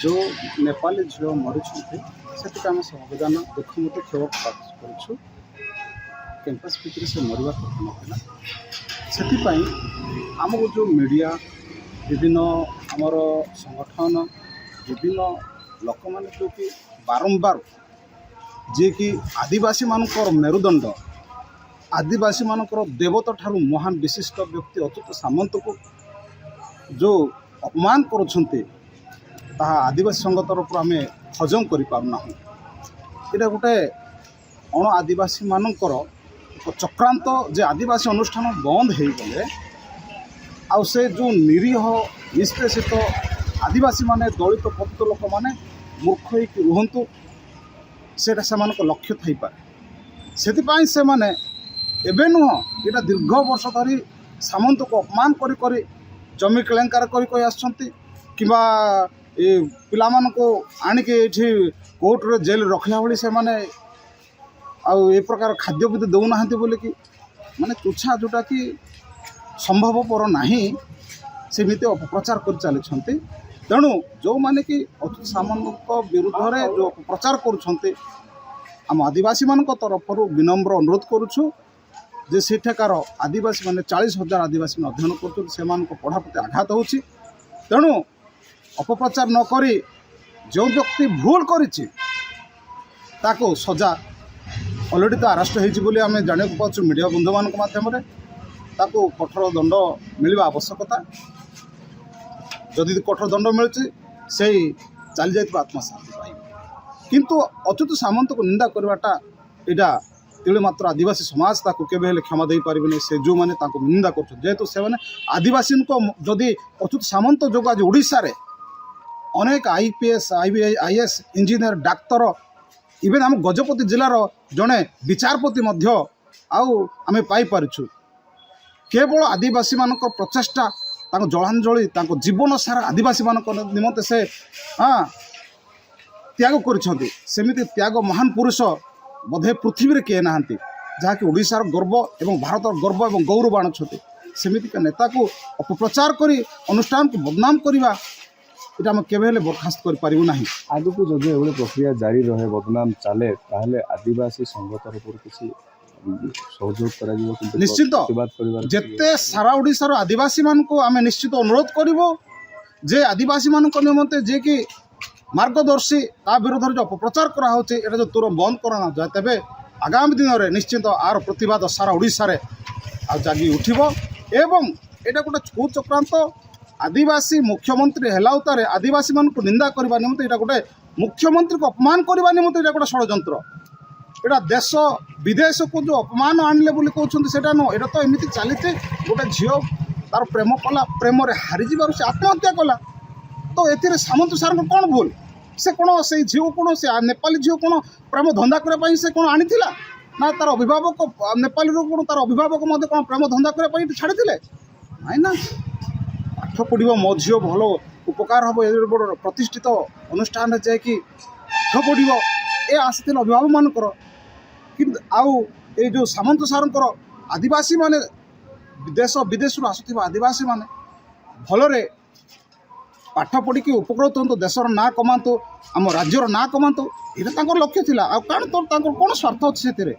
जो नेपाली झील मरी से आम संविधान दुख मत क्षोभ प्रकाश करुँ कैंपस भितर से मरवा कथा ना से आमको जो मीडिया विभिन्न आमर संगठन विभिन्न लोक मैंने जो कि बारंबार जी कि आदिवासी मानकर मेरुदंड आदिवासी मानकर देवता ठारू महान विशिष्ट व्यक्ति अच्युत सामंत को जो अपमान करुँचे आदिवासी संघ तरफ आम हजम करना यहाँ गोटे अण आदिवासी मानकर चक्रांत जे आदिवासी अनुष्ठान बंद हो गले आउ से जो निरीह निष्पेषित आदिवासी माने दलित पतित लोक माने मूर्ख होकर रुहतु से लक्ष्य थी पाए से माने एबे नुह यहाँ दीर्घ वर्ष धरी सामंत को अपमान करी जमी केलेंकार करी आसछंती किबा ए पिलामान को आनिके ये कोर्ट रे जेल रखला भली से माने आउ ए प्रकार खाद्य भी दौना बोलिकी माने तुच्छा जोटा कि संभवपर नहीं सेमिति अपप्रचार कर चली तेणु जो माने कि अच्युत सामंत विरुद्ध रे जो अपप्रचार करुछंती आम आदिवासी मान तरफ विनम्र अनुरोध करुछु जे सेठाकार आदिवासी माने 40,000 आदिवासी अध्ययन कर पढ़ा प्रति आघात होछि तेणु अपप्रचार न करी जो व्यक्ति भूल करिछि ताको सजा अलरेडी तो अरेस्ट होती आम जाना पाचु मीडिया बंधु मान मध्यम ताको कठोर दंड मिलवा आवश्यकता जदि कठोर दंड मिलूँ से चली जाइए आत्मशांति पाई किंतु अच्युत सामंत को निंदा करवाटा यहाँ तेणु मात्र आदिवासी समाज ताको केबे क्षमा दे पारे से जो मैंने निंदा करेतु से आदिवासी को जदि अच्युत सामंत जो आज ओडिशा रे अनेक IPS IAS engineer doctor even आम गजपति जिलार जड़े विचारपति आम पाइपरिछु केवल आदिवासी मान प्रचेषा जलांजलि जीवन सारा आदिवासी मान निमंते से त्याग करमिति त्याग महान पुरुष बोधे पृथ्वी रे किए नहांती जहाँकि ओडिशार गर्व एवं भारतर गर्व एवं गौरव आणुछंती सेमितिका नेता को अपप्रचार करी अनुष्ठान को बदनाम करवा इटा हम केबे बर्खास्त कर पारिबु नाही। आगु को जदि एभली प्रक्रिया जारी रहे बदनाम चले ताहले आदिवासी संघ तरफ किसी सहयोग करा निश्चित जेते सारा ओडिशार आदिवासी मान को आम निश्चित अनुरोध करिवो जे आदिवासी मान निमंते जे कि मार्गदर्शी ता विरोध जो अपप्रचार करा होचे एटा जो तुरंत बंद करना जाए तेबे आगामी दिन में निश्चित आर प्रतिवाद सारा ओडिशा रे आ जागी उठिबो एवं एटा गोटे कुचक्रांत आदिवासी मुख्यमंत्री हेलाउतारे आदिवासी मान को निंदा करने निमंते यहाँ गोटे मुख्यमंत्री को अपमान करने निमंते यहाँ गोटे षड्यंत्र यहाँ देश विदेश को जो अपमान आणले बोली कहते सेटा नुह यहाँ तो एमती चली गोटे झील तार प्रेम कला प्रेम हारीज से आत्महत्या कला तो ये सामंत सार को कौन भूल से कौन से झील कौन से नेपाली झील कौन प्रेम धंदा करने से कौन आनी ना तार अभिभावक नेपाली कौन तार अभिभावक कौन प्रेम धंदा करने छाड़ी ना ना पाठ पढ़ो मो झील भल उपकार हम ये बड़ प्रतिष्ठित अनुष्ठान जाए कि पाठ पढ़ो ये आसी अभिभावक मानकर कि आउ ये जो सामंत सारंकर आदिवासी माने देश विदेश आसुवा आदिवासी माने भलरे पाठ पढ़ी उपकृत हूँ देशर ना कमातु आम राज्यर ना कमातु ये लक्ष्य थिला आ कारण तो कौन स्वार्थ अच्छे से